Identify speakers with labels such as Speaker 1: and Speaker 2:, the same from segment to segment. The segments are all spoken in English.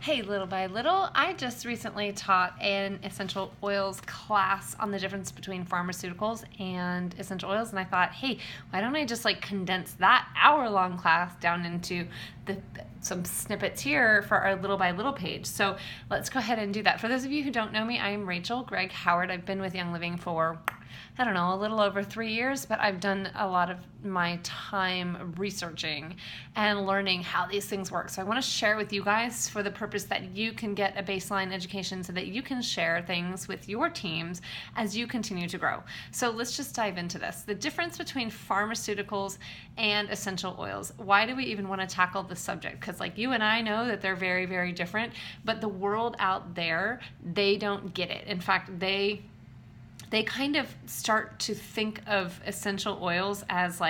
Speaker 1: Hey, little by little, I just recently taught an essential oils class on the difference between pharmaceuticals and essential oils, and I thought, hey, why don't I just condense that hour-long class down into some snippets here for our little by little page. So let's go ahead and do that. For those of you who don't know me, I am Rachel Gregg Howard. I've been with Young Living for I don't know, a little over 3 years, but I've done a lot of my time researching and learning how these things work. So I want to share with you guys for the purpose that you can get a baseline education so that you can share things with your teams as you continue to grow. So let's just dive into this. The difference between pharmaceuticals and essential oils. Why do we even want to tackle this subject? Because you and I know that they're very, very different, but the world out there, they don't get it. In fact, they kind of start to think of essential oils as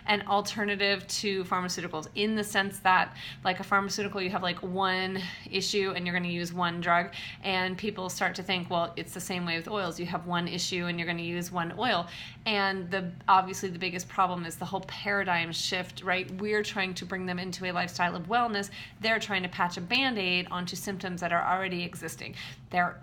Speaker 1: an alternative to pharmaceuticals, in the sense that a pharmaceutical, you have one issue and you're going to use one drug, and people start to think, well, it's the same way with oils. You have one issue and you're going to use one oil. And obviously the biggest problem is the whole paradigm shift, right? We're trying to bring them into a lifestyle of wellness. They're trying to patch a Band-Aid onto symptoms that are already existing.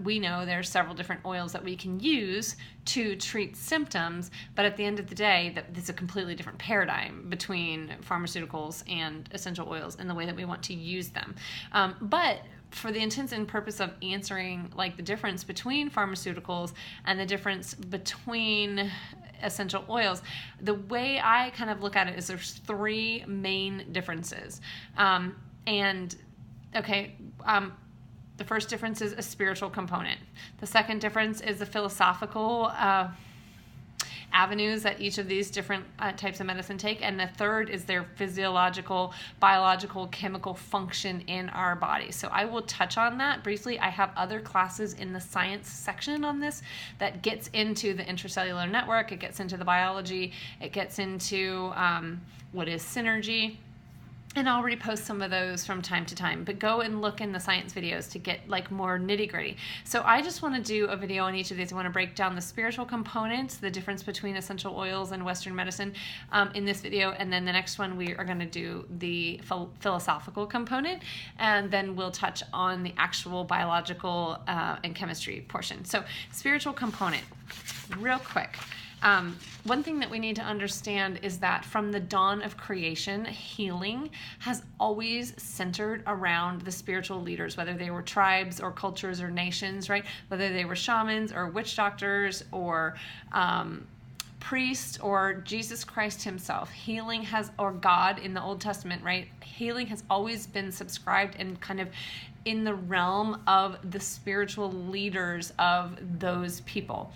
Speaker 1: We know there are several different oils that we can use to treat symptoms, but at the end of the day, it's a completely different paradigm between pharmaceuticals and essential oils in the way that we want to use them. But for the intents and purpose of answering the difference between pharmaceuticals and the difference between essential oils, the way I kind of look at it is there's three main differences. The first difference is a spiritual component. The second difference is the philosophical avenues that each of these different types of medicine take. And the third is their physiological, biological, chemical function in our body. So I will touch on that briefly. I have other classes in the science section on this that gets into the intracellular network. It gets into the biology. It gets into what is synergy. And I'll repost some of those from time to time, but go and look in the science videos to get more nitty gritty. So I just want to do a video on each of these. I want to break down the spiritual components, the difference between essential oils and Western medicine in this video. And then the next one, we are going to do the philosophical component, and then we'll touch on the actual biological and chemistry portion. So spiritual component, real quick. One thing that we need to understand is that from the dawn of creation, healing has always centered around the spiritual leaders, whether they were tribes or cultures or nations, right? Whether they were shamans or witch doctors or priests or Jesus Christ himself. Healing has, or God in the Old Testament, right? Healing has always been subscribed and kind of in the realm of the spiritual leaders of those people.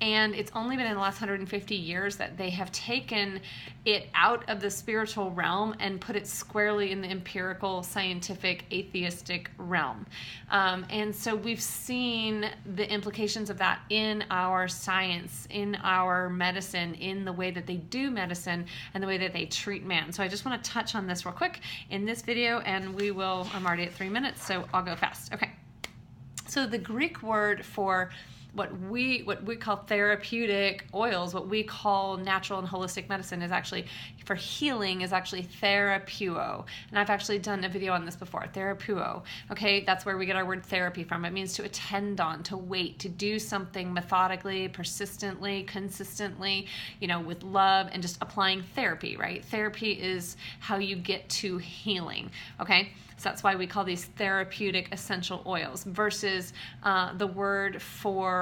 Speaker 1: And it's only been in the last 150 years that they have taken it out of the spiritual realm and put it squarely in the empirical, scientific, atheistic realm. And so we've seen the implications of that in our science, in our medicine, in the way that they do medicine, and the way that they treat man. So I just want to touch on this real quick in this video, and I'm already at 3 minutes, so I'll go fast. Okay. So the Greek word for what we call therapeutic oils, what we call natural and holistic medicine, is actually, for healing, is actually therapeuo. And I've actually done a video on this before, therapeuo. Okay, that's where we get our word therapy from. It means to attend on, to wait, to do something methodically, persistently, consistently, with love, and just applying therapy, right? Therapy is how you get to healing, okay? So that's why we call these therapeutic essential oils, versus the word for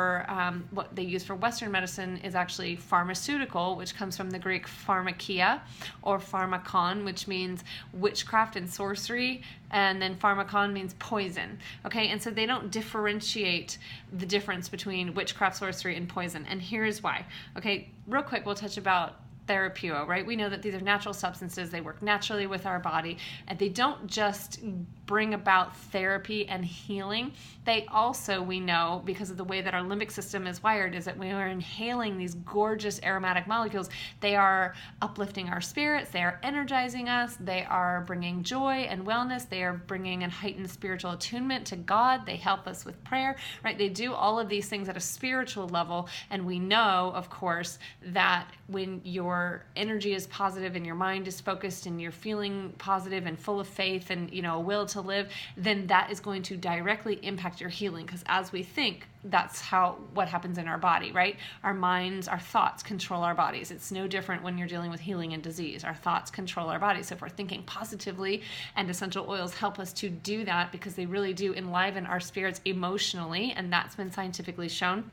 Speaker 1: what they use for Western medicine is actually pharmaceutical, which comes from the Greek pharmakia or pharmakon, which means witchcraft and sorcery, and then pharmakon means poison. Okay, and so they don't differentiate the difference between witchcraft, sorcery, and poison. And here's why. Okay, real quick, we'll touch about therapeuo, right? We know that these are natural substances. They work naturally with our body, and they don't just bring about therapy and healing. They also, we know, because of the way that our limbic system is wired, is that when we're inhaling these gorgeous aromatic molecules, they are uplifting our spirits, they are energizing us, they are bringing joy and wellness, they are bringing a heightened spiritual attunement to God, they help us with prayer, right? They do all of these things at a spiritual level, and we know, of course, that when you're your energy is positive and your mind is focused and you're feeling positive and full of faith and, a will to live, then that is going to directly impact your healing. Because as we think, that's what happens in our body, right? Our minds, our thoughts control our bodies. It's no different when you're dealing with healing and disease. Our thoughts control our bodies. So if we're thinking positively, and essential oils help us to do that, because they really do enliven our spirits emotionally, and that's been scientifically shown.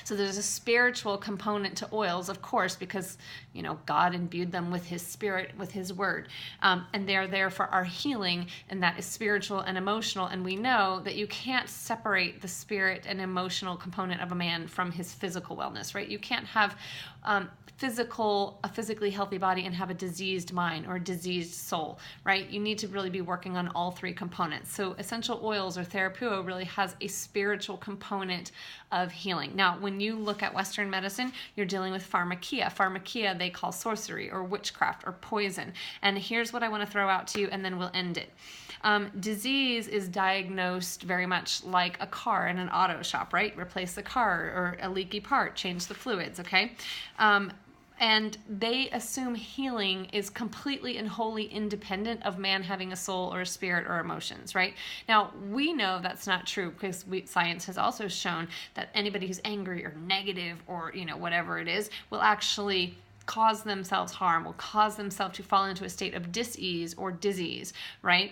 Speaker 1: So there's a spiritual component to oils, of course, because, God imbued them with his spirit, with his word. And they're there for our healing, and that is spiritual and emotional. And we know that you can't separate the spirit and emotional component of a man from his physical wellness, right? You can't have a physically healthy body and have a diseased mind or a diseased soul, right? You need to really be working on all three components. So essential oils or Therapuo really has a spiritual component of healing. Now, when you look at Western medicine, you're dealing with pharmakia. Pharmakia they call sorcery or witchcraft or poison. And here's what I want to throw out to you, and then we'll end it. Disease is diagnosed very much like a car in an auto shop, right? Replace the car, or a leaky part, change the fluids, okay? And they assume healing is completely and wholly independent of man having a soul or a spirit or emotions, right? Now, we know that's not true, because science has also shown that anybody who's angry or negative or, whatever it is, will actually cause themselves harm, will cause themselves to fall into a state of dis-ease or disease, right?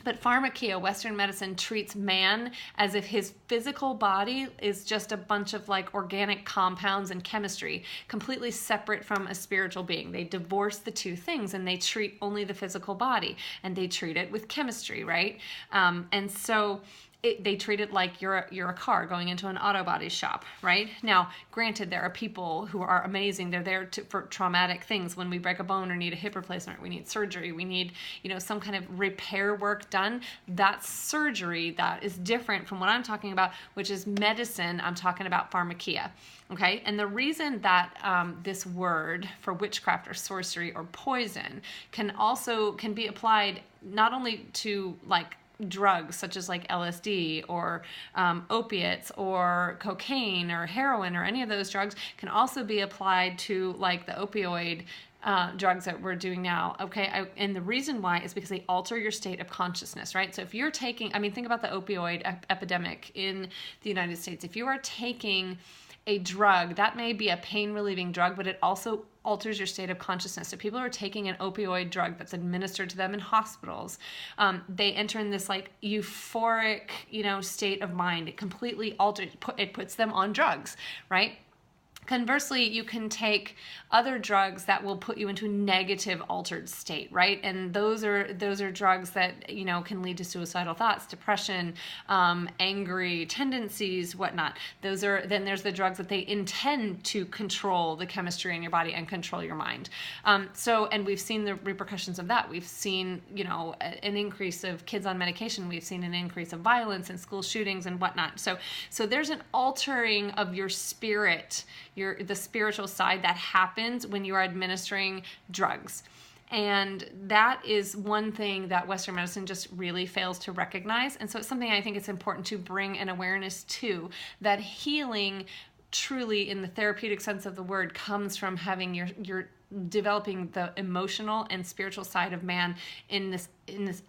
Speaker 1: But pharmakia, Western medicine, treats man as if his physical body is just a bunch of organic compounds and chemistry, completely separate from a spiritual being. They divorce the two things, and they treat only the physical body, and they treat it with chemistry, right? And so they treat it like you're a car going into an auto body shop, right? Now, granted, there are people who are amazing. They're there for traumatic things. When we break a bone or need a hip replacement, we need surgery, we need, some kind of repair work done. That's surgery. That is different from what I'm talking about, which is medicine. I'm talking about pharmakia. Okay, and the reason that this word for witchcraft or sorcery or poison can be applied not only to drugs such as LSD or opiates or cocaine or heroin or any of those drugs, can also be applied to the opioid drugs that we're doing now, okay? And the reason why is because they alter your state of consciousness, right? So if you're taking, think about the opioid epidemic in the United States. If you are taking a drug, that may be a pain-relieving drug, but it also alters your state of consciousness. So people are taking an opioid drug that's administered to them in hospitals. They enter in this euphoric, state of mind. It completely alters, it puts them on drugs, right? Conversely, you can take other drugs that will put you into a negative altered state, right? And those are drugs that, can lead to suicidal thoughts, depression, angry tendencies, whatnot. Then there's the drugs that they intend to control the chemistry in your body and control your mind. And we've seen the repercussions of that. We've seen, an increase of kids on medication. We've seen an increase of violence and school shootings and whatnot. So there's an altering of your spirit, the spiritual side, that happens when you are administering drugs. And that is one thing that Western medicine just really fails to recognize. And so it's something I think it's important to bring an awareness to, that healing truly, in the therapeutic sense of the word, comes from having your developing the emotional and spiritual side of man in this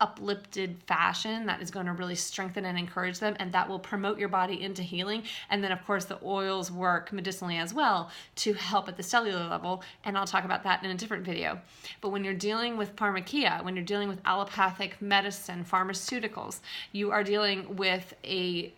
Speaker 1: uplifted fashion that is going to really strengthen and encourage them, and that will promote your body into healing. And then, of course, the oils work medicinally as well to help at the cellular level, and I'll talk about that in a different video. But when you're dealing with pharmakia, when you're dealing with allopathic medicine, pharmaceuticals, you are dealing with a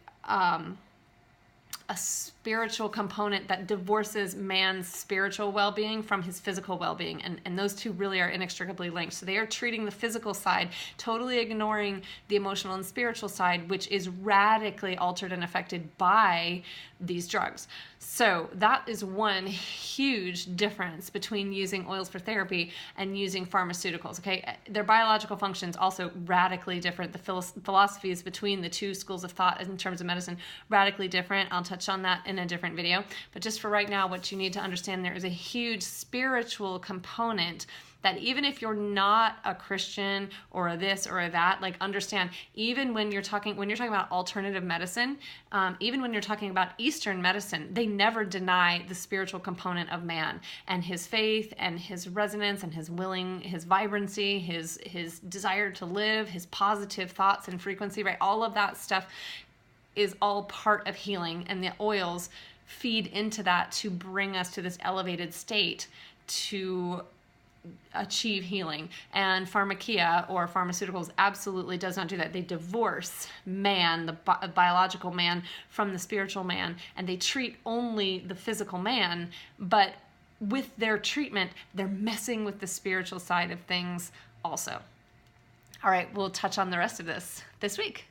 Speaker 1: spiritual component that divorces man's spiritual well-being from his physical well-being. And those two really are inextricably linked. So they are treating the physical side, totally ignoring the emotional and spiritual side, which is radically altered and affected by these drugs. So that is one huge difference between using oils for therapy and using pharmaceuticals, okay? Their biological functions also radically different. The philosophies between the two schools of thought in terms of medicine, radically different. I'll touch on that in a different video. But just for right now, what you need to understand, there is a huge spiritual component that even if you're not a Christian or a this or a that, like understand, even when you're talking about alternative medicine, even when you're talking about Eastern medicine, they never deny the spiritual component of man and his faith and his resonance and his vibrancy, his desire to live, his positive thoughts and frequency, right? All of that stuff is all part of healing, and the oils feed into that to bring us to this elevated state to achieve healing. And pharmakia, or pharmaceuticals, absolutely does not do that. They divorce man, the biological man, from the spiritual man, and they treat only the physical man, but with their treatment, they're messing with the spiritual side of things also. All right, we'll touch on the rest of this week.